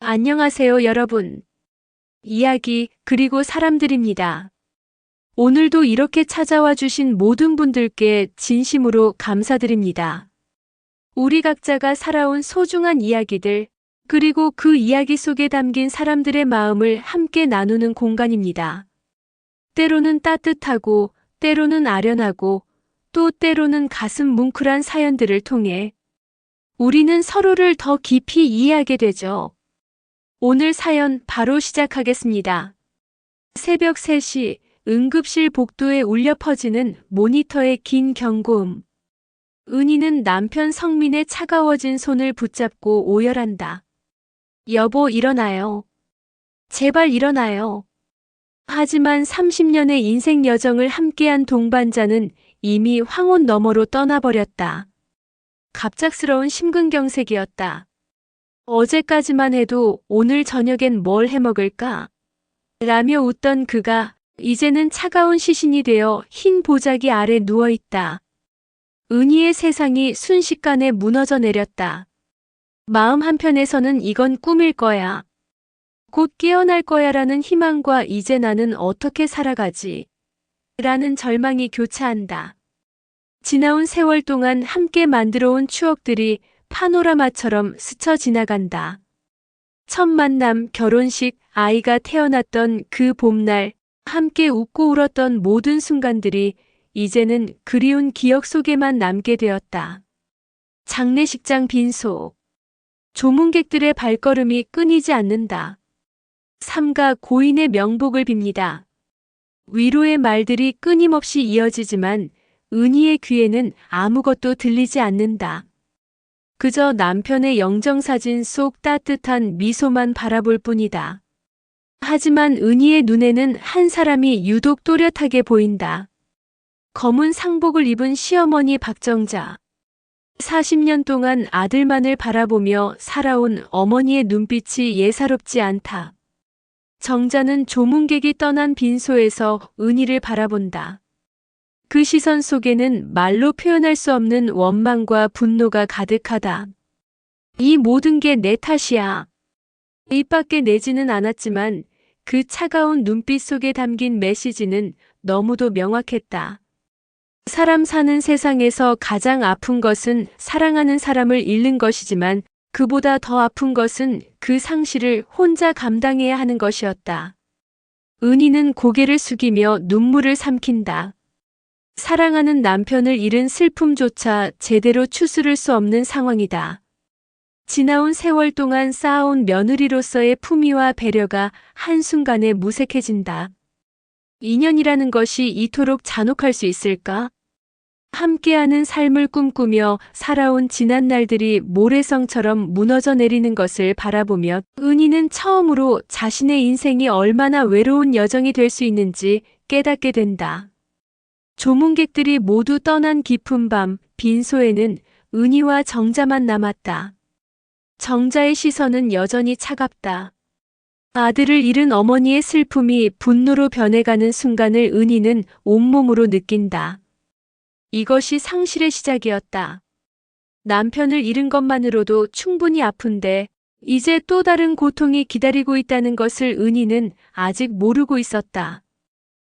안녕하세요, 여러분. 이야기, 그리고 사람들입니다. 오늘도 이렇게 찾아와 주신 모든 분들께 진심으로 감사드립니다. 우리 각자가 살아온 소중한 이야기들, 그리고 그 이야기 속에 담긴 사람들의 마음을 함께 나누는 공간입니다. 때로는 따뜻하고, 때로는 아련하고, 또 때로는 가슴 뭉클한 사연들을 통해 우리는 서로를 더 깊이 이해하게 되죠. 오늘 사연 바로 시작하겠습니다. 새벽 3시 응급실 복도에 울려 퍼지는 모니터의 긴 경고음. 은희는 남편 성민의 차가워진 손을 붙잡고 오열한다. 여보, 일어나요. 제발 일어나요. 하지만 30년의 인생 여정을 함께한 동반자는 이미 황혼 너머로 떠나버렸다. 갑작스러운 심근경색이었다. 어제까지만 해도 오늘 저녁엔 뭘 해먹을까? 라며 웃던 그가 이제는 차가운 시신이 되어 흰 보자기 아래 누워있다. 은희의 세상이 순식간에 무너져 내렸다. 마음 한편에서는 이건 꿈일 거야. 곧 깨어날 거야 라는 희망과 이제 나는 어떻게 살아가지? 라는 절망이 교차한다. 지나온 세월 동안 함께 만들어온 추억들이 파노라마처럼 스쳐 지나간다. 첫 만남, 결혼식, 아이가 태어났던 그 봄날, 함께 웃고 울었던 모든 순간들이 이제는 그리운 기억 속에만 남게 되었다. 장례식장 빈소. 조문객들의 발걸음이 끊이지 않는다. 삼가 고인의 명복을 빕니다. 위로의 말들이 끊임없이 이어지지만 은희의 귀에는 아무것도 들리지 않는다. 그저 남편의 영정사진 속 따뜻한 미소만 바라볼 뿐이다. 하지만 은희의 눈에는 한 사람이 유독 또렷하게 보인다. 검은 상복을 입은 시어머니 박정자. 40년 동안 아들만을 바라보며 살아온 어머니의 눈빛이 예사롭지 않다. 정자는 조문객이 떠난 빈소에서 은희를 바라본다. 그 시선 속에는 말로 표현할 수 없는 원망과 분노가 가득하다. 이 모든 게 내 탓이야. 입 밖에 내지는 않았지만 그 차가운 눈빛 속에 담긴 메시지는 너무도 명확했다. 사람 사는 세상에서 가장 아픈 것은 사랑하는 사람을 잃는 것이지만 그보다 더 아픈 것은 그 상실을 혼자 감당해야 하는 것이었다. 은희는 고개를 숙이며 눈물을 삼킨다. 사랑하는 남편을 잃은 슬픔조차 제대로 추스를 수 없는 상황이다. 지나온 세월 동안 쌓아온 며느리로서의 품위와 배려가 한순간에 무색해진다. 인연이라는 것이 이토록 잔혹할 수 있을까? 함께하는 삶을 꿈꾸며 살아온 지난 날들이 모래성처럼 무너져 내리는 것을 바라보며 은희는 처음으로 자신의 인생이 얼마나 외로운 여정이 될 수 있는지 깨닫게 된다. 조문객들이 모두 떠난 깊은 밤, 빈소에는 은희와 정자만 남았다. 정자의 시선은 여전히 차갑다. 아들을 잃은 어머니의 슬픔이 분노로 변해가는 순간을 은희는 온몸으로 느낀다. 이것이 상실의 시작이었다. 남편을 잃은 것만으로도 충분히 아픈데 이제 또 다른 고통이 기다리고 있다는 것을 은희는 아직 모르고 있었다.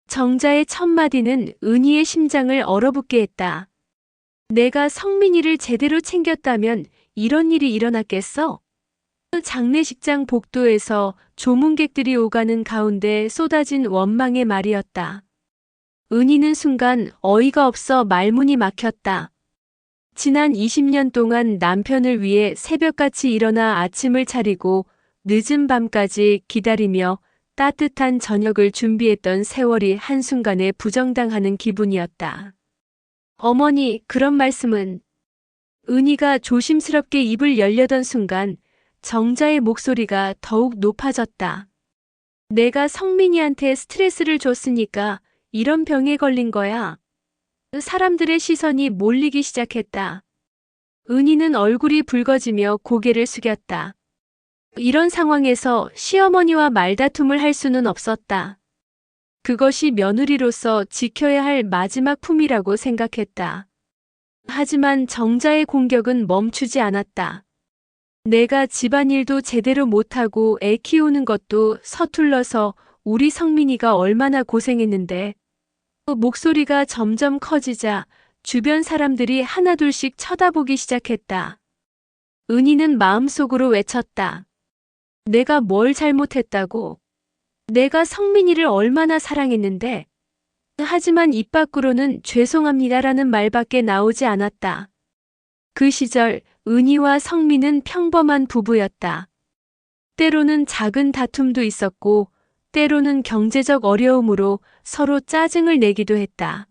정자의 첫마디는 은희의 심장을 얼어붙게 했다. 내가 성민이를 제대로 챙겼다면 이런 일이 일어났겠어? 장례식장 복도에서 조문객들이 오가는 가운데 쏟아진 원망의 말이었다. 은희는 순간 어이가 없어 말문이 막혔다. 지난 20년 동안 남편을 위해 새벽같이 일어나 아침을 차리고 늦은 밤까지 기다리며 따뜻한 저녁을 준비했던 세월이 한순간에 부정당하는 기분이었다. 어머니, 그런 말씀은... 은희가 조심스럽게 입을 열려던 순간 정자의 목소리가 더욱 높아졌다. 내가 성민이한테 스트레스를 줬으니까 이런 병에 걸린 거야. 사람들의 시선이 몰리기 시작했다. 은희는 얼굴이 붉어지며 고개를 숙였다. 이런 상황에서 시어머니와 말다툼을 할 수는 없었다. 그것이 며느리로서 지켜야 할 마지막 품이라고 생각했다. 하지만 정자의 공격은 멈추지 않았다. 내가 집안일도 제대로 못하고 애 키우는 것도 서툴러서 우리 성민이가 얼마나 고생했는데. 목소리가 점점 커지자 주변 사람들이 하나둘씩 쳐다보기 시작했다. 은희는 마음속으로 외쳤다. 내가 뭘 잘못했다고. 내가 성민이를 얼마나 사랑했는데. 하지만 입 밖으로는 죄송합니다라는 말밖에 나오지 않았다. 그 시절 은희와 성민은 평범한 부부였다. 때로는 작은 다툼도 있었고 때로는 경제적 어려움으로 서로 짜증을 내기도 했다.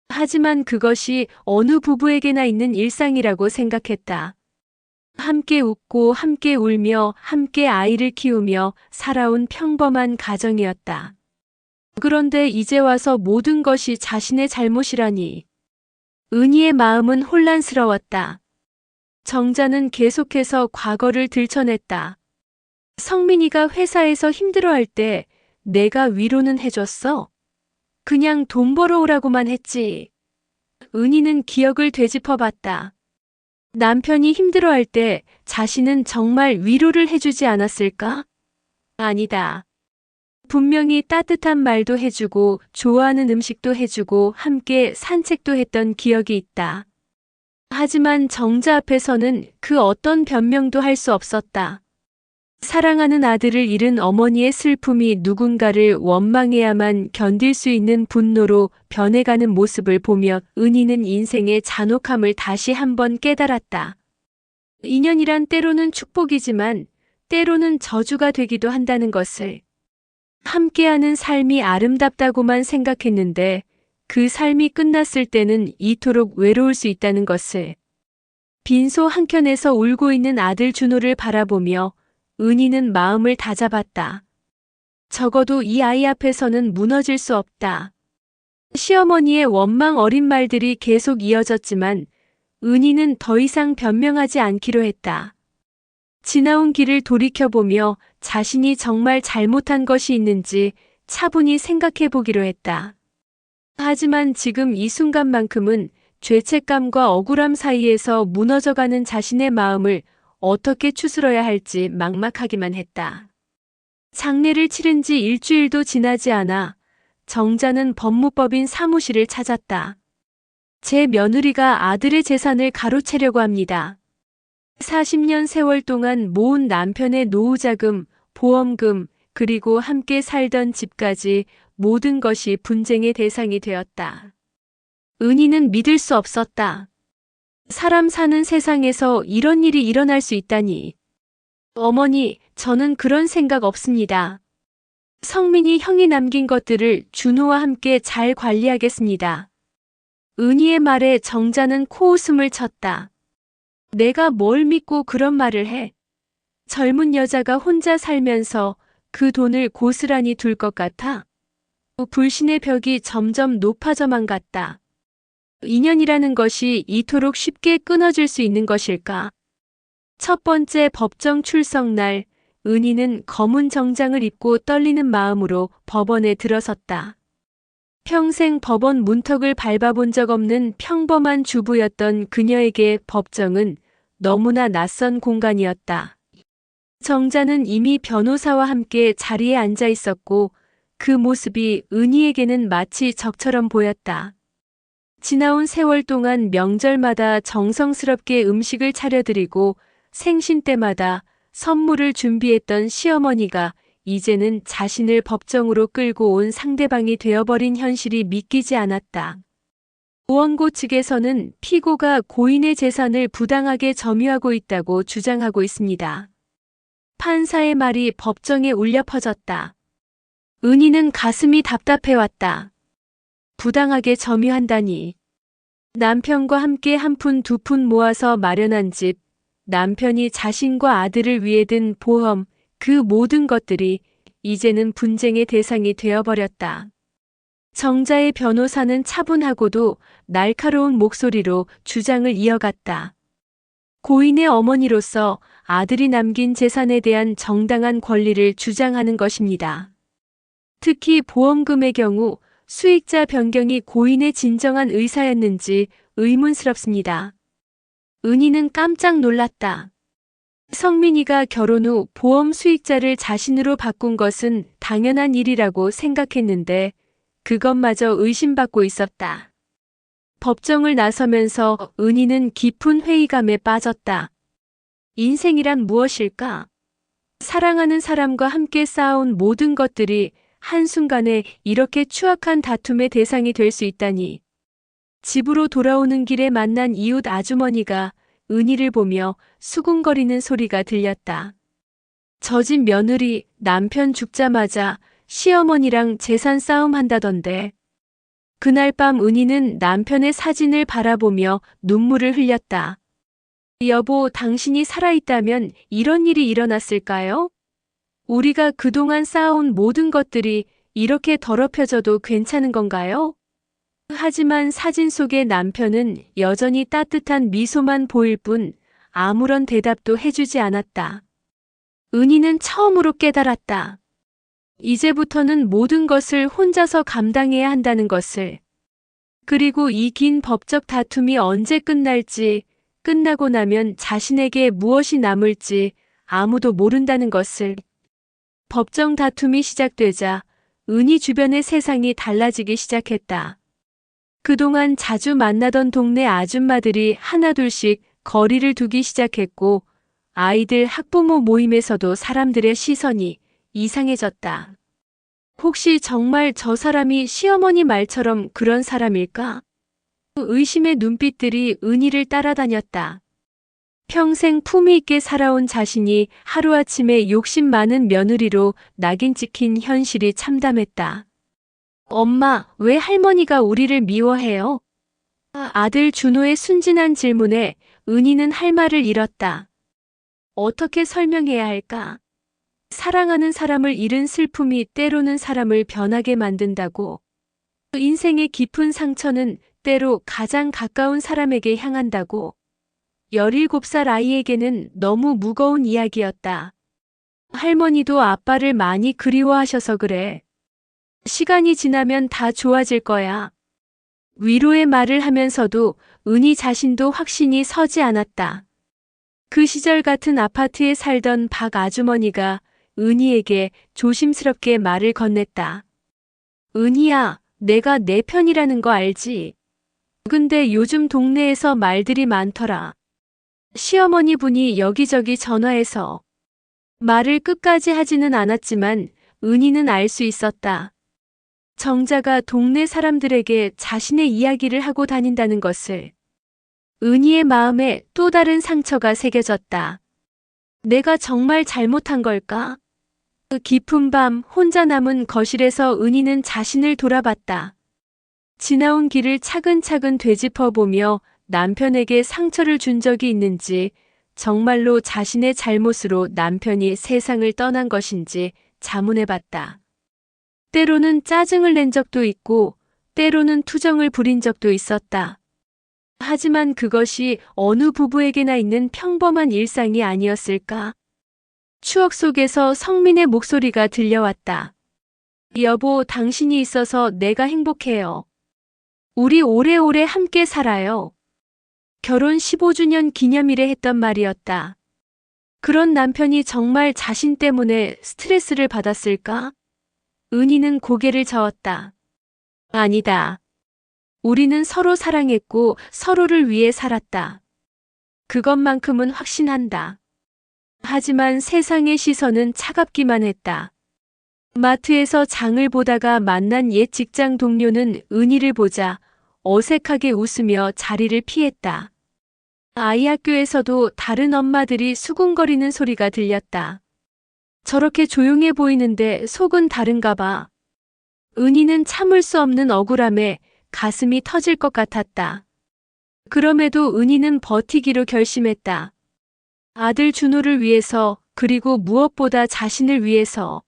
하지만 그것이 어느 부부에게나 있는 일상이라고 생각했다. 함께 웃고 함께 울며 함께 아이를 키우며 살아온 평범한 가정이었다. 그런데 이제 와서 모든 것이 자신의 잘못이라니. 은희의 마음은 혼란스러웠다. 정자는 계속해서 과거를 들춰냈다. 성민이가 회사에서 힘들어할 때 내가 위로는 해줬어? 그냥 돈 벌어오라고만 했지. 은희는 기억을 되짚어봤다. 남편이 힘들어할 때 자신은 정말 위로를 해주지 않았을까? 아니다. 분명히 따뜻한 말도 해주고 좋아하는 음식도 해주고 함께 산책도 했던 기억이 있다. 하지만 정자 앞에서는 그 어떤 변명도 할 수 없었다. 사랑하는 아들을 잃은 어머니의 슬픔이 누군가를 원망해야만 견딜 수 있는 분노로 변해가는 모습을 보며 은희는 인생의 잔혹함을 다시 한번 깨달았다. 인연이란 때로는 축복이지만 때로는 저주가 되기도 한다는 것을. 함께하는 삶이 아름답다고만 생각했는데 그 삶이 끝났을 때는 이토록 외로울 수 있다는 것을. 빈소 한켠에서 울고 있는 아들 준호를 바라보며 은희는 마음을 다잡았다. 적어도 이 아이 앞에서는 무너질 수 없다. 시어머니의 원망 어린 말들이 계속 이어졌지만 은희는 더 이상 변명하지 않기로 했다. 지나온 길을 돌이켜보며 자신이 정말 잘못한 것이 있는지 차분히 생각해 보기로 했다. 하지만 지금 이 순간만큼은 죄책감과 억울함 사이에서 무너져가는 자신의 마음을 어떻게 추스러야 할지 막막하기만 했다. 장례를 치른 지 일주일도 지나지 않아 정자는 법무법인 사무실을 찾았다. 제 며느리가 아들의 재산을 가로채려고 합니다. 40년 세월 동안 모은 남편의 노후자금, 보험금, 그리고 함께 살던 집까지 모든 것이 분쟁의 대상이 되었다. 은희는 믿을 수 없었다. 사람 사는 세상에서 이런 일이 일어날 수 있다니. 어머니, 저는 그런 생각 없습니다. 성민이 형이 남긴 것들을 준호와 함께 잘 관리하겠습니다. 은희의 말에 정자는 코웃음을 쳤다. 내가 뭘 믿고 그런 말을 해? 젊은 여자가 혼자 살면서 그 돈을 고스란히 둘 것 같아? 불신의 벽이 점점 높아져만 갔다. 인연이라는 것이 이토록 쉽게 끊어질 수 있는 것일까? 첫 번째 법정 출석날, 은희는 검은 정장을 입고 떨리는 마음으로 법원에 들어섰다. 평생 법원 문턱을 밟아본 적 없는 평범한 주부였던 그녀에게 법정은 너무나 낯선 공간이었다. 정자는 이미 변호사와 함께 자리에 앉아 있었고 그 모습이 은희에게는 마치 적처럼 보였다. 지나온 세월 동안 명절마다 정성스럽게 음식을 차려드리고 생신 때마다 선물을 준비했던 시어머니가 이제는 자신을 법정으로 끌고 온 상대방이 되어버린 현실이 믿기지 않았다. 보원고 측에서는 피고가 고인의 재산을 부당하게 점유하고 있다고 주장하고 있습니다. 판사의 말이 법정에 울려 퍼졌다. 은희는 가슴이 답답해왔다. 부당하게 점유한다니. 남편과 함께 한 푼 두 푼 모아서 마련한 집, 남편이 자신과 아들을 위해 든 보험, 그 모든 것들이 이제는 분쟁의 대상이 되어버렸다. 정자의 변호사는 차분하고도 날카로운 목소리로 주장을 이어갔다. 고인의 어머니로서 아들이 남긴 재산에 대한 정당한 권리를 주장하는 것입니다. 특히 보험금의 경우 수익자 변경이 고인의 진정한 의사였는지 의문스럽습니다. 은희는 깜짝 놀랐다. 성민이가 결혼 후 보험 수익자를 자신으로 바꾼 것은 당연한 일이라고 생각했는데 그것마저 의심받고 있었다. 법정을 나서면서 은희는 깊은 회의감에 빠졌다. 인생이란 무엇일까? 사랑하는 사람과 함께 쌓아온 모든 것들이 한순간에 이렇게 추악한 다툼의 대상이 될 수 있다니. 집으로 돌아오는 길에 만난 이웃 아주머니가 은희를 보며 수군거리는 소리가 들렸다. 저 집 며느리 남편 죽자마자 시어머니랑 재산 싸움 한다던데. 그날 밤 은희는 남편의 사진을 바라보며 눈물을 흘렸다. 여보, 당신이 살아있다면 이런 일이 일어났을까요? 우리가 그동안 쌓아온 모든 것들이 이렇게 더럽혀져도 괜찮은 건가요? 하지만 사진 속의 남편은 여전히 따뜻한 미소만 보일 뿐 아무런 대답도 해주지 않았다. 은희는 처음으로 깨달았다. 이제부터는 모든 것을 혼자서 감당해야 한다는 것을. 그리고 이 긴 법적 다툼이 언제 끝날지, 끝나고 나면 자신에게 무엇이 남을지 아무도 모른다는 것을. 법정 다툼이 시작되자 은희 주변의 세상이 달라지기 시작했다. 그동안 자주 만나던 동네 아줌마들이 하나둘씩 거리를 두기 시작했고 아이들 학부모 모임에서도 사람들의 시선이 이상해졌다. 혹시 정말 저 사람이 시어머니 말처럼 그런 사람일까? 의심의 눈빛들이 은희를 따라다녔다. 평생 품위 있게 살아온 자신이 하루아침에 욕심 많은 며느리로 낙인 찍힌 현실이 참담했다. 엄마, 왜 할머니가 우리를 미워해요? 아들 준호의 순진한 질문에 은희는 할 말을 잃었다. 어떻게 설명해야 할까? 사랑하는 사람을 잃은 슬픔이 때로는 사람을 변하게 만든다고. 인생의 깊은 상처는 때로 가장 가까운 사람에게 향한다고. 17살 아이에게는 너무 무거운 이야기였다. 할머니도 아빠를 많이 그리워하셔서 그래. 시간이 지나면 다 좋아질 거야. 위로의 말을 하면서도 은희 자신도 확신이 서지 않았다. 그 시절 같은 아파트에 살던 박 아주머니가 은희에게 조심스럽게 말을 건넸다. 은희야, 내가 내 편이라는 거 알지? 근데 요즘 동네에서 말들이 많더라. 시어머니 분이 여기저기 전화해서. 말을 끝까지 하지는 않았지만 은희는 알 수 있었다. 정자가 동네 사람들에게 자신의 이야기를 하고 다닌다는 것을. 은희의 마음에 또 다른 상처가 새겨졌다. 내가 정말 잘못한 걸까? 그 깊은 밤 혼자 남은 거실에서 은희는 자신을 돌아봤다. 지나온 길을 차근차근 되짚어보며 남편에게 상처를 준 적이 있는지, 정말로 자신의 잘못으로 남편이 세상을 떠난 것인지 자문해봤다. 때로는 짜증을 낸 적도 있고 때로는 투정을 부린 적도 있었다. 하지만 그것이 어느 부부에게나 있는 평범한 일상이 아니었을까? 추억 속에서 성민의 목소리가 들려왔다. 여보, 당신이 있어서 내가 행복해요. 우리 오래오래 함께 살아요. 결혼 15주년 기념일에 했던 말이었다. 그런 남편이 정말 자신 때문에 스트레스를 받았을까? 은희는 고개를 저었다. 아니다. 우리는 서로 사랑했고 서로를 위해 살았다. 그것만큼은 확신한다. 하지만 세상의 시선은 차갑기만 했다. 마트에서 장을 보다가 만난 옛 직장 동료는 은희를 보자 어색하게 웃으며 자리를 피했다. 아이 학교에서도 다른 엄마들이 수군거리는 소리가 들렸다. 저렇게 조용해 보이는데 속은 다른가 봐. 은희는 참을 수 없는 억울함에 가슴이 터질 것 같았다. 그럼에도 은희는 버티기로 결심했다. 아들 준호를 위해서, 그리고 무엇보다 자신을 위해서.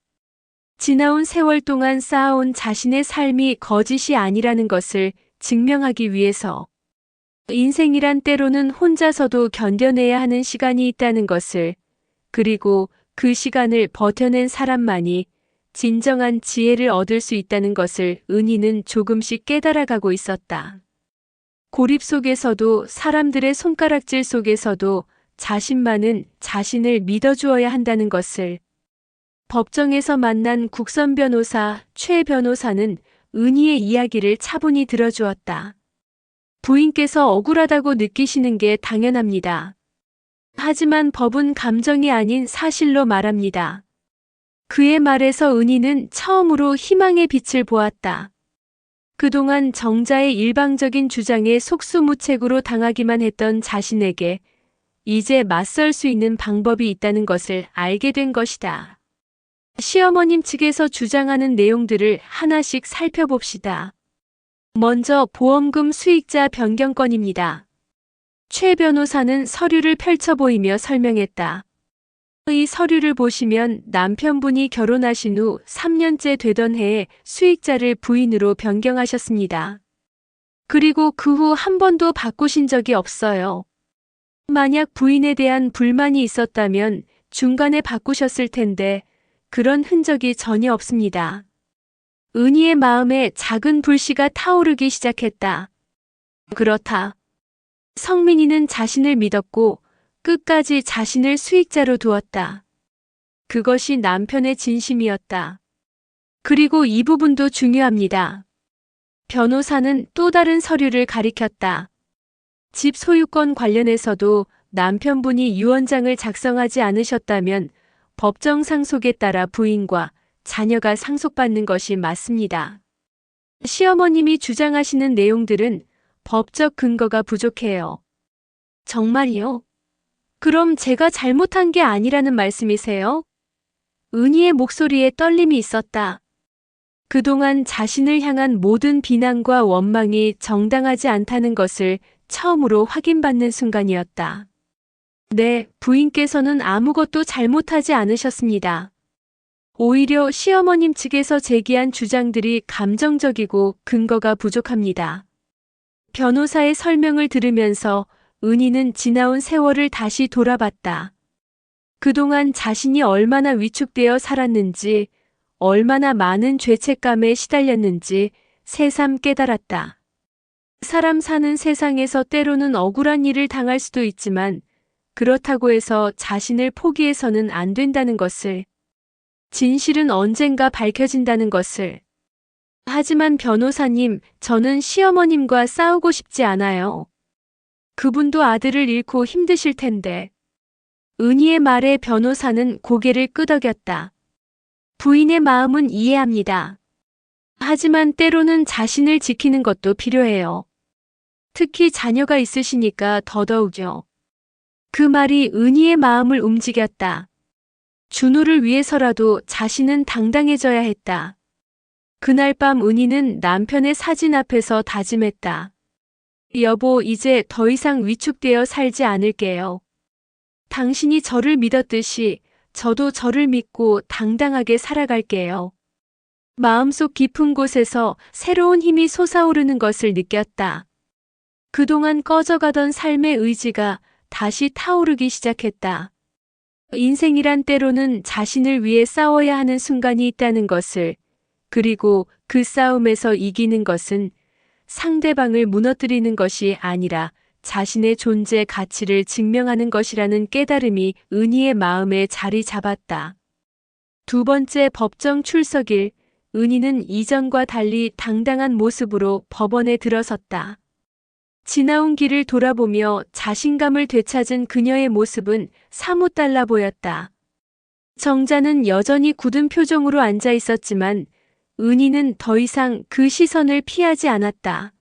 지나온 세월 동안 쌓아온 자신의 삶이 거짓이 아니라는 것을 증명하기 위해서. 인생이란 때로는 혼자서도 견뎌내야 하는 시간이 있다는 것을, 그리고 그 시간을 버텨낸 사람만이 진정한 지혜를 얻을 수 있다는 것을 은희는 조금씩 깨달아가고 있었다. 고립 속에서도, 사람들의 손가락질 속에서도 자신만은 자신을 믿어주어야 한다는 것을. 법정에서 만난 국선 변호사, 최 변호사는 은희의 이야기를 차분히 들어주었다. 부인께서 억울하다고 느끼시는 게 당연합니다. 하지만 법은 감정이 아닌 사실로 말합니다. 그의 말에서 은희는 처음으로 희망의 빛을 보았다. 그동안 정자의 일방적인 주장에 속수무책으로 당하기만 했던 자신에게 이제 맞설 수 있는 방법이 있다는 것을 알게 된 것이다. 시어머님 측에서 주장하는 내용들을 하나씩 살펴봅시다. 먼저 보험금 수익자 변경건입니다. 최 변호사는 서류를 펼쳐 보이며 설명했다. 이 서류를 보시면 남편분이 결혼하신 후 3년째 되던 해에 수익자를 부인으로 변경하셨습니다. 그리고 그 후 한 번도 바꾸신 적이 없어요. 만약 부인에 대한 불만이 있었다면 중간에 바꾸셨을 텐데 그런 흔적이 전혀 없습니다. 은희의 마음에 작은 불씨가 타오르기 시작했다. 그렇다. 성민이는 자신을 믿었고 끝까지 자신을 수익자로 두었다. 그것이 남편의 진심이었다. 그리고 이 부분도 중요합니다. 변호사는 또 다른 서류를 가리켰다. 집 소유권 관련해서도 남편분이 유언장을 작성하지 않으셨다면 법정 상속에 따라 부인과 자녀가 상속받는 것이 맞습니다. 시어머님이 주장하시는 내용들은 법적 근거가 부족해요. 정말이요? 그럼 제가 잘못한 게 아니라는 말씀이세요? 은희의 목소리에 떨림이 있었다. 그동안 자신을 향한 모든 비난과 원망이 정당하지 않다는 것을 처음으로 확인받는 순간이었다. 네, 부인께서는 아무것도 잘못하지 않으셨습니다. 오히려 시어머님 측에서 제기한 주장들이 감정적이고 근거가 부족합니다. 변호사의 설명을 들으면서 은희는 지나온 세월을 다시 돌아봤다. 그동안 자신이 얼마나 위축되어 살았는지, 얼마나 많은 죄책감에 시달렸는지 새삼 깨달았다. 사람 사는 세상에서 때로는 억울한 일을 당할 수도 있지만 그렇다고 해서 자신을 포기해서는 안 된다는 것을, 진실은 언젠가 밝혀진다는 것을. 하지만 변호사님, 저는 시어머님과 싸우고 싶지 않아요. 그분도 아들을 잃고 힘드실 텐데. 은희의 말에 변호사는 고개를 끄덕였다. 부인의 마음은 이해합니다. 하지만 때로는 자신을 지키는 것도 필요해요. 특히 자녀가 있으시니까 더더욱요. 그 말이 은희의 마음을 움직였다. 준우를 위해서라도 자신은 당당해져야 했다. 그날 밤 은희는 남편의 사진 앞에서 다짐했다. 여보, 이제 더 이상 위축되어 살지 않을게요. 당신이 저를 믿었듯이 저도 저를 믿고 당당하게 살아갈게요. 마음속 깊은 곳에서 새로운 힘이 솟아오르는 것을 느꼈다. 그동안 꺼져가던 삶의 의지가 다시 타오르기 시작했다. 인생이란 때로는 자신을 위해 싸워야 하는 순간이 있다는 것을, 그리고 그 싸움에서 이기는 것은 상대방을 무너뜨리는 것이 아니라 자신의 존재 가치를 증명하는 것이라는 깨달음이 은희의 마음에 자리 잡았다. 두 번째 법정 출석일, 은희는 이전과 달리 당당한 모습으로 법원에 들어섰다. 지나온 길을 돌아보며 자신감을 되찾은 그녀의 모습은 사뭇 달라 보였다. 정자는 여전히 굳은 표정으로 앉아 있었지만 은희는 더 이상 그 시선을 피하지 않았다.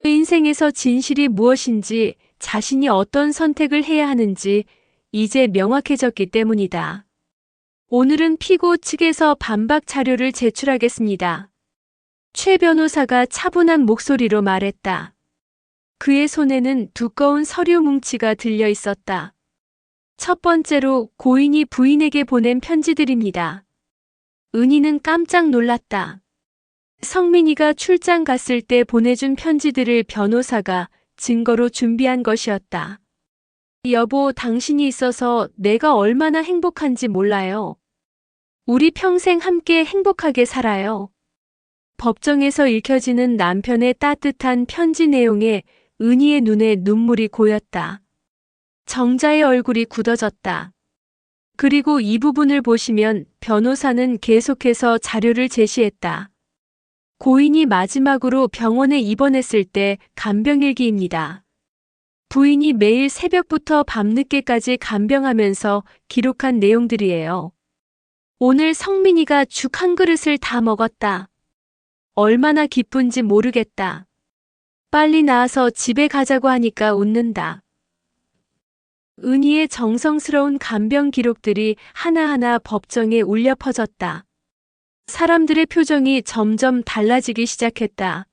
인생에서 진실이 무엇인지, 자신이 어떤 선택을 해야 하는지 이제 명확해졌기 때문이다. 오늘은 피고 측에서 반박 자료를 제출하겠습니다. 최 변호사가 차분한 목소리로 말했다. 그의 손에는 두꺼운 서류 뭉치가 들려 있었다. 첫 번째로 고인이 부인에게 보낸 편지들입니다. 은희는 깜짝 놀랐다. 성민이가 출장 갔을 때 보내준 편지들을 변호사가 증거로 준비한 것이었다. 여보, 당신이 있어서 내가 얼마나 행복한지 몰라요. 우리 평생 함께 행복하게 살아요. 법정에서 읽혀지는 남편의 따뜻한 편지 내용에 은희의 눈에 눈물이 고였다. 정자의 얼굴이 굳어졌다. 그리고 이 부분을 보시면 변호사는 계속해서 자료를 제시했다. 고인이 마지막으로 병원에 입원했을 때 간병일기입니다. 부인이 매일 새벽부터 밤늦게까지 간병하면서 기록한 내용들이에요. 오늘 성민이가 죽 한 그릇을 다 먹었다. 얼마나 기쁜지 모르겠다. 빨리 나와서 집에 가자고 하니까 웃는다. 은희의 정성스러운 간병 기록들이 하나하나 법정에 울려 퍼졌다. 사람들의 표정이 점점 달라지기 시작했다.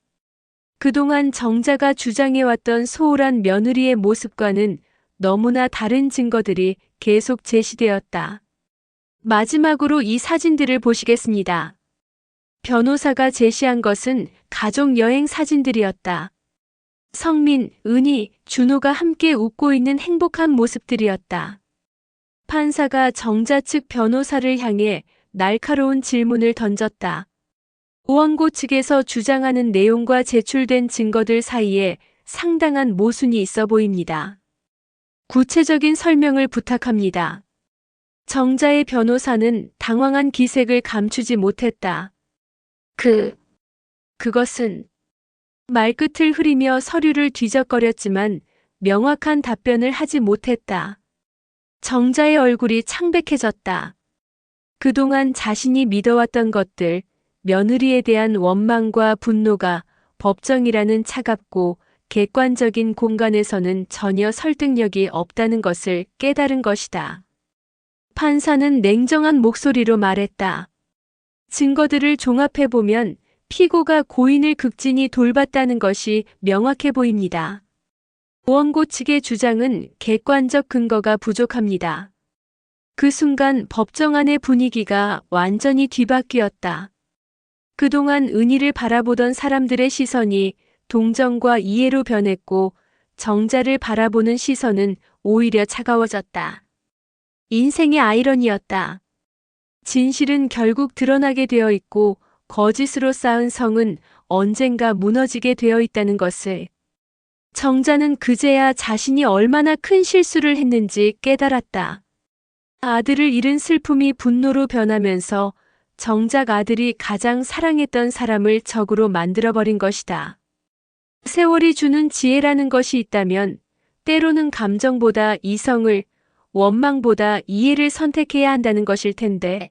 그동안 정자가 주장해왔던 소홀한 며느리의 모습과는 너무나 다른 증거들이 계속 제시되었다. 마지막으로 이 사진들을 보시겠습니다. 변호사가 제시한 것은 가족 여행 사진들이었다. 성민, 은희, 준호가 함께 웃고 있는 행복한 모습들이었다. 판사가 정자 측 변호사를 향해 날카로운 질문을 던졌다. 오원고 측에서 주장하는 내용과 제출된 증거들 사이에 상당한 모순이 있어 보입니다. 구체적인 설명을 부탁합니다. 정자의 변호사는 당황한 기색을 감추지 못했다. 그것은 말끝을 흐리며 서류를 뒤적거렸지만 명확한 답변을 하지 못했다. 정자의 얼굴이 창백해졌다. 그동안 자신이 믿어왔던 것들, 며느리에 대한 원망과 분노가 법정이라는 차갑고 객관적인 공간에서는 전혀 설득력이 없다는 것을 깨달은 것이다. 판사는 냉정한 목소리로 말했다. 증거들을 종합해보면 피고가 고인을 극진히 돌봤다는 것이 명확해 보입니다. 오원고 측의 주장은 객관적 근거가 부족합니다. 그 순간 법정 안의 분위기가 완전히 뒤바뀌었다. 그동안 은희를 바라보던 사람들의 시선이 동정과 이해로 변했고 정자를 바라보는 시선은 오히려 차가워졌다. 인생의 아이러니였다. 진실은 결국 드러나게 되어 있고 거짓으로 쌓은 성은 언젠가 무너지게 되어 있다는 것을. 정자는 그제야 자신이 얼마나 큰 실수를 했는지 깨달았다. 아들을 잃은 슬픔이 분노로 변하면서 정작 아들이 가장 사랑했던 사람을 적으로 만들어버린 것이다. 세월이 주는 지혜라는 것이 있다면 때로는 감정보다 이성을, 원망보다 이해를 선택해야 한다는 것일 텐데.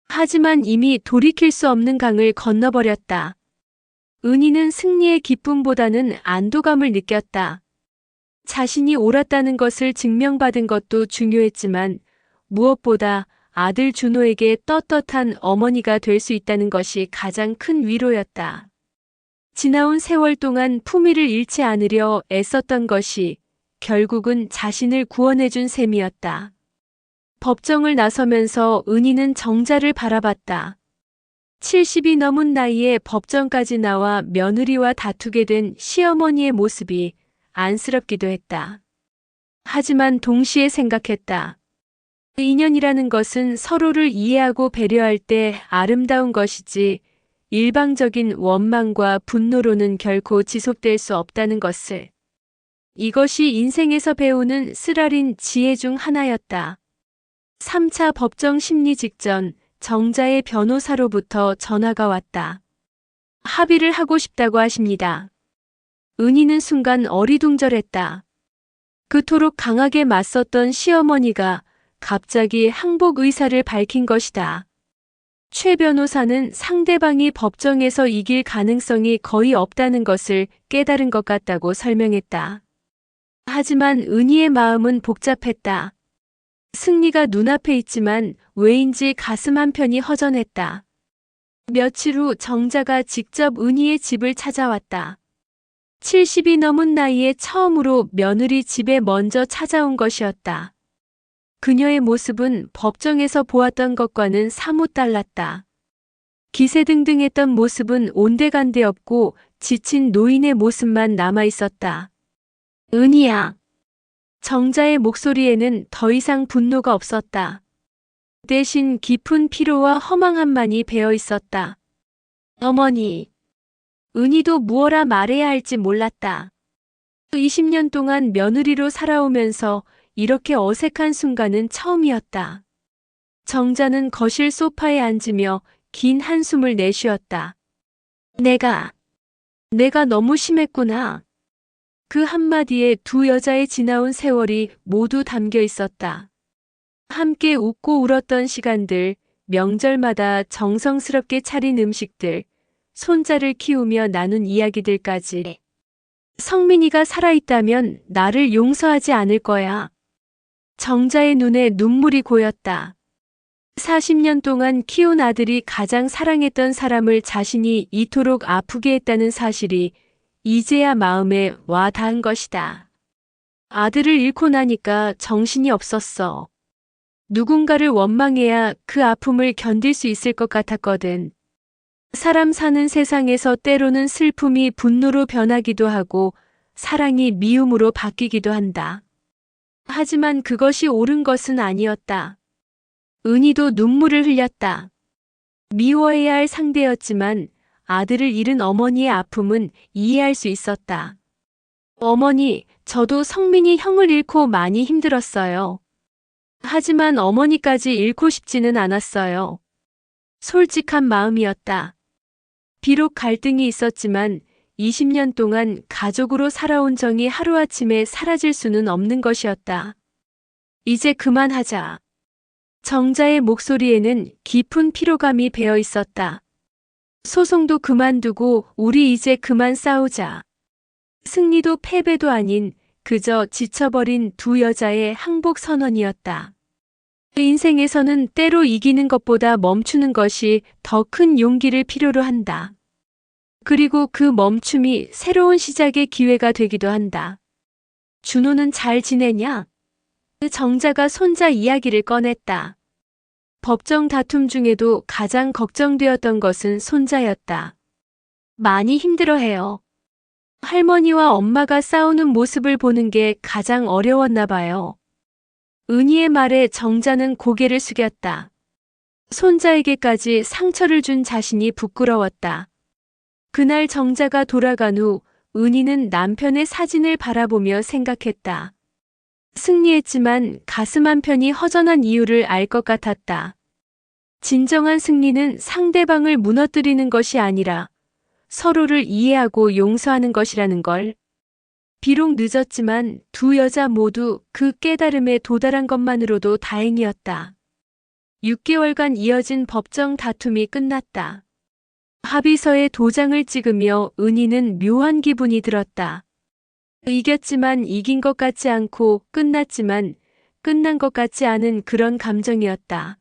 하지만 이미 돌이킬 수 없는 강을 건너버렸다. 은희는 승리의 기쁨보다는 안도감을 느꼈다. 자신이 옳았다는 것을 증명받은 것도 중요했지만 무엇보다 아들 준호에게 떳떳한 어머니가 될 수 있다는 것이 가장 큰 위로였다. 지나온 세월 동안 품위를 잃지 않으려 애썼던 것이 결국은 자신을 구원해준 셈이었다. 법정을 나서면서 은희는 정자를 바라봤다. 70이 넘은 나이에 법정까지 나와 며느리와 다투게 된 시어머니의 모습이 안쓰럽기도 했다. 하지만 동시에 생각했다. 인연이라는 것은 서로를 이해하고 배려할 때 아름다운 것이지 일방적인 원망과 분노로는 결코 지속될 수 없다는 것을. 이것이 인생에서 배우는 쓰라린 지혜 중 하나였다. 3차 법정 심리 직전 정자의 변호사로부터 전화가 왔다. 합의를 하고 싶다고 하십니다. 은희는 순간 어리둥절했다. 그토록 강하게 맞섰던 시어머니가 갑자기 항복 의사를 밝힌 것이다. 최 변호사는 상대방이 법정에서 이길 가능성이 거의 없다는 것을 깨달은 것 같다고 설명했다. 하지만 은희의 마음은 복잡했다. 승리가 눈앞에 있지만 왜인지 가슴 한편이 허전했다. 며칠 후 정자가 직접 은희의 집을 찾아왔다. 70이 넘은 나이에 처음으로 며느리 집에 먼저 찾아온 것이었다. 그녀의 모습은 법정에서 보았던 것과는 사뭇 달랐다. 기세등등했던 모습은 온데간데 없고 지친 노인의 모습만 남아있었다. 은희야. 정자의 목소리에는 더 이상 분노가 없었다. 대신 깊은 피로와 허망함만이 배어 있었다. 어머니. 은희도 무엇라 말해야 할지 몰랐다. 20년 동안 며느리로 살아오면서 이렇게 어색한 순간은 처음이었다. 정자는 거실 소파에 앉으며 긴 한숨을 내쉬었다. 내가 너무 심했구나. 그 한마디에 두 여자의 지나온 세월이 모두 담겨 있었다. 함께 웃고 울었던 시간들, 명절마다 정성스럽게 차린 음식들, 손자를 키우며 나눈 이야기들까지. 성민이가 살아있다면 나를 용서하지 않을 거야. 정자의 눈에 눈물이 고였다. 40년 동안 키운 아들이 가장 사랑했던 사람을 자신이 이토록 아프게 했다는 사실이 이제야 마음에 와 닿은 것이다. 아들을 잃고 나니까 정신이 없었어. 누군가를 원망해야 그 아픔을 견딜 수 있을 것 같았거든. 사람 사는 세상에서 때로는 슬픔이 분노로 변하기도 하고 사랑이 미움으로 바뀌기도 한다. 하지만 그것이 옳은 것은 아니었다. 은희도 눈물을 흘렸다. 미워해야 할 상대였지만 아들을 잃은 어머니의 아픔은 이해할 수 있었다. 어머니, 저도 성민이 형을 잃고 많이 힘들었어요. 하지만 어머니까지 잃고 싶지는 않았어요. 솔직한 마음이었다. 비록 갈등이 있었지만 20년 동안 가족으로 살아온 정이 하루아침에 사라질 수는 없는 것이었다. 이제 그만하자. 정자의 목소리에는 깊은 피로감이 배어 있었다. 소송도 그만두고 우리 이제 그만 싸우자. 승리도 패배도 아닌 그저 지쳐버린 두 여자의 항복 선언이었다. 인생에서는 때로 이기는 것보다 멈추는 것이 더 큰 용기를 필요로 한다. 그리고 그 멈춤이 새로운 시작의 기회가 되기도 한다. 준호는 잘 지내냐? 정자가 손자 이야기를 꺼냈다. 법정 다툼 중에도 가장 걱정되었던 것은 손자였다. 많이 힘들어해요. 할머니와 엄마가 싸우는 모습을 보는 게 가장 어려웠나 봐요. 은희의 말에 정자는 고개를 숙였다. 손자에게까지 상처를 준 자신이 부끄러웠다. 그날 정자가 돌아간 후 은희는 남편의 사진을 바라보며 생각했다. 승리했지만 가슴 한편이 허전한 이유를 알 것 같았다. 진정한 승리는 상대방을 무너뜨리는 것이 아니라 서로를 이해하고 용서하는 것이라는 걸. 비록 늦었지만 두 여자 모두 그 깨달음에 도달한 것만으로도 다행이었다. 6개월간 이어진 법정 다툼이 끝났다. 합의서에 도장을 찍으며 은희는 묘한 기분이 들었다. 이겼지만 이긴 것 같지 않고 끝났지만 끝난 것 같지 않은 그런 감정이었다.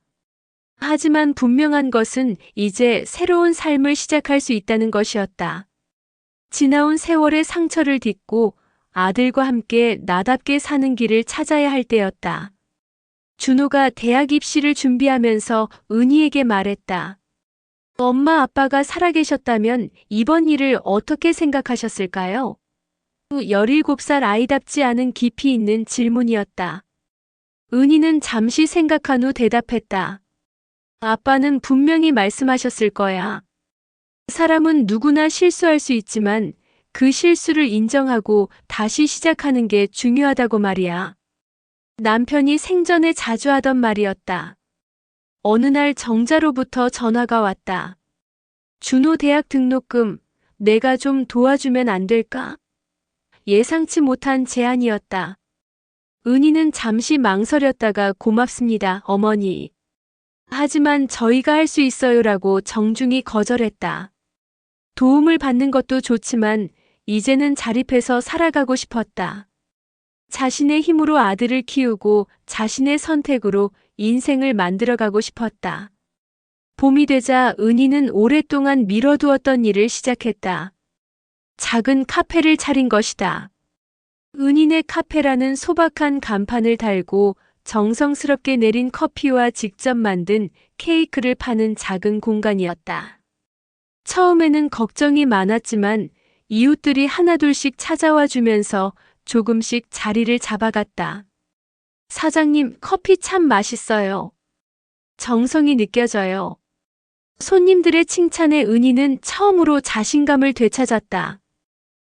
하지만 분명한 것은 이제 새로운 삶을 시작할 수 있다는 것이었다. 지나온 세월의 상처를 딛고 아들과 함께 나답게 사는 길을 찾아야 할 때였다. 준호가 대학 입시를 준비하면서 은희에게 말했다. 엄마 아빠가 살아계셨다면 이번 일을 어떻게 생각하셨을까요? 17살 아이답지 않은 깊이 있는 질문이었다. 은희는 잠시 생각한 후 대답했다. 아빠는 분명히 말씀하셨을 거야. 사람은 누구나 실수할 수 있지만 그 실수를 인정하고 다시 시작하는 게 중요하다고 말이야. 남편이 생전에 자주 하던 말이었다. 어느 날 정자로부터 전화가 왔다. 준호 대학 등록금 내가 좀 도와주면 안 될까? 예상치 못한 제안이었다. 은희는 잠시 망설였다가 고맙습니다, 어머니. 하지만 저희가 할 수 있어요라고 정중히 거절했다. 도움을 받는 것도 좋지만 이제는 자립해서 살아가고 싶었다. 자신의 힘으로 아들을 키우고 자신의 선택으로 인생을 만들어가고 싶었다. 봄이 되자 은희는 오랫동안 미뤄두었던 일을 시작했다. 작은 카페를 차린 것이다. 은희네 카페라는 소박한 간판을 달고 정성스럽게 내린 커피와 직접 만든 케이크를 파는 작은 공간이었다. 처음에는 걱정이 많았지만 이웃들이 하나둘씩 찾아와 주면서 조금씩 자리를 잡아갔다. 사장님, 커피 참 맛있어요. 정성이 느껴져요. 손님들의 칭찬에 은희는 처음으로 자신감을 되찾았다.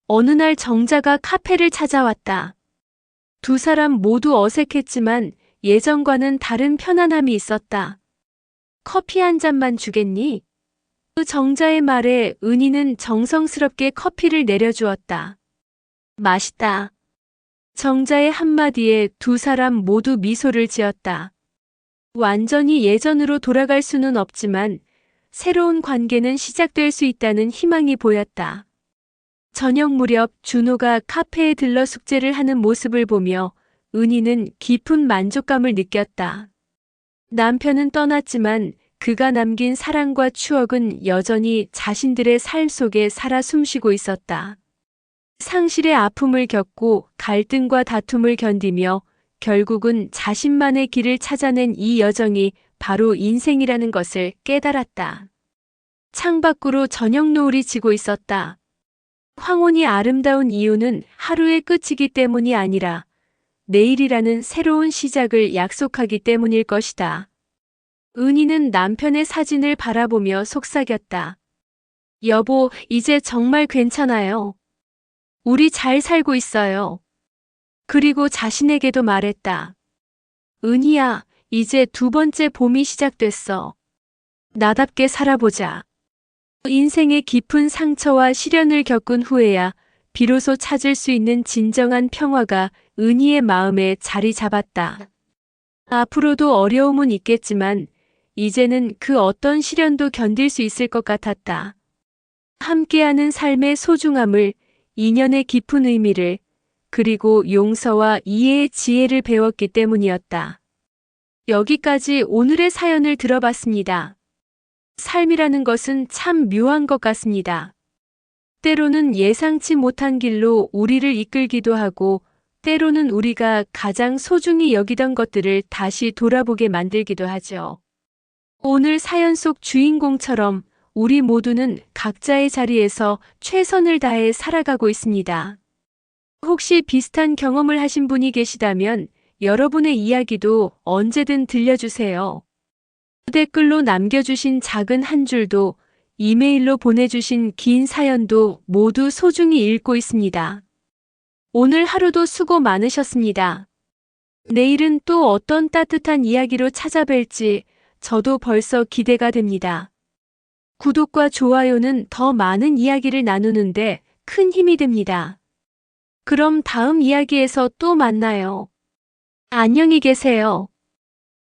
어느 날 정자가 카페를 찾아왔다. 두 사람 모두 어색했지만 예전과는 다른 편안함이 있었다. 커피 한 잔만 주겠니? 그 정자의 말에 은희는 정성스럽게 커피를 내려주었다. 맛있다. 정자의 한마디에 두 사람 모두 미소를 지었다. 완전히 예전으로 돌아갈 수는 없지만 새로운 관계는 시작될 수 있다는 희망이 보였다. 저녁 무렵 준호가 카페에 들러 숙제를 하는 모습을 보며 은희는 깊은 만족감을 느꼈다. 남편은 떠났지만 그가 남긴 사랑과 추억은 여전히 자신들의 삶 속에 살아 숨쉬고 있었다. 상실의 아픔을 겪고 갈등과 다툼을 견디며 결국은 자신만의 길을 찾아낸 이 여정이 바로 인생이라는 것을 깨달았다. 창밖으로 저녁 노을이 지고 있었다. 황혼이 아름다운 이유는 하루의 끝이기 때문이 아니라 내일이라는 새로운 시작을 약속하기 때문일 것이다. 은희는 남편의 사진을 바라보며 속삭였다. 여보, 이제 정말 괜찮아요. 우리 잘 살고 있어요. 그리고 자신에게도 말했다. 은희야, 이제 두 번째 봄이 시작됐어. 나답게 살아보자. 인생의 깊은 상처와 시련을 겪은 후에야 비로소 찾을 수 있는 진정한 평화가 은희의 마음에 자리 잡았다. 앞으로도 어려움은 있겠지만 이제는 그 어떤 시련도 견딜 수 있을 것 같았다. 함께하는 삶의 소중함을, 인연의 깊은 의미를, 그리고 용서와 이해의 지혜를 배웠기 때문이었다. 여기까지 오늘의 사연을 들어봤습니다. 삶이라는 것은 참 묘한 것 같습니다. 때로는 예상치 못한 길로 우리를 이끌기도 하고, 때로는 우리가 가장 소중히 여기던 것들을 다시 돌아보게 만들기도 하죠. 오늘 사연 속 주인공처럼 우리 모두는 각자의 자리에서 최선을 다해 살아가고 있습니다. 혹시 비슷한 경험을 하신 분이 계시다면 여러분의 이야기도 언제든 들려주세요. 댓글로 남겨주신 작은 한 줄도, 이메일로 보내주신 긴 사연도 모두 소중히 읽고 있습니다. 오늘 하루도 수고 많으셨습니다. 내일은 또 어떤 따뜻한 이야기로 찾아뵐지 저도 벌써 기대가 됩니다. 구독과 좋아요는 더 많은 이야기를 나누는데 큰 힘이 됩니다. 그럼 다음 이야기에서 또 만나요. 안녕히 계세요.